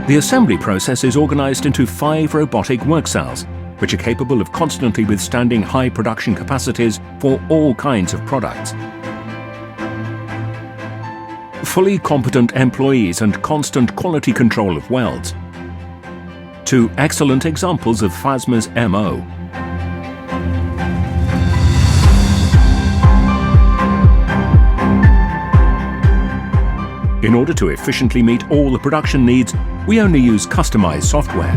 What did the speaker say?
The assembly process is organized into 5 robotic work cells, which are capable of constantly withstanding high production capacities for all kinds of products. Fully competent employees and constant quality control of welds. 2 excellent examples of Fasma's MO. In order to efficiently meet all the production needs, we only use customized software.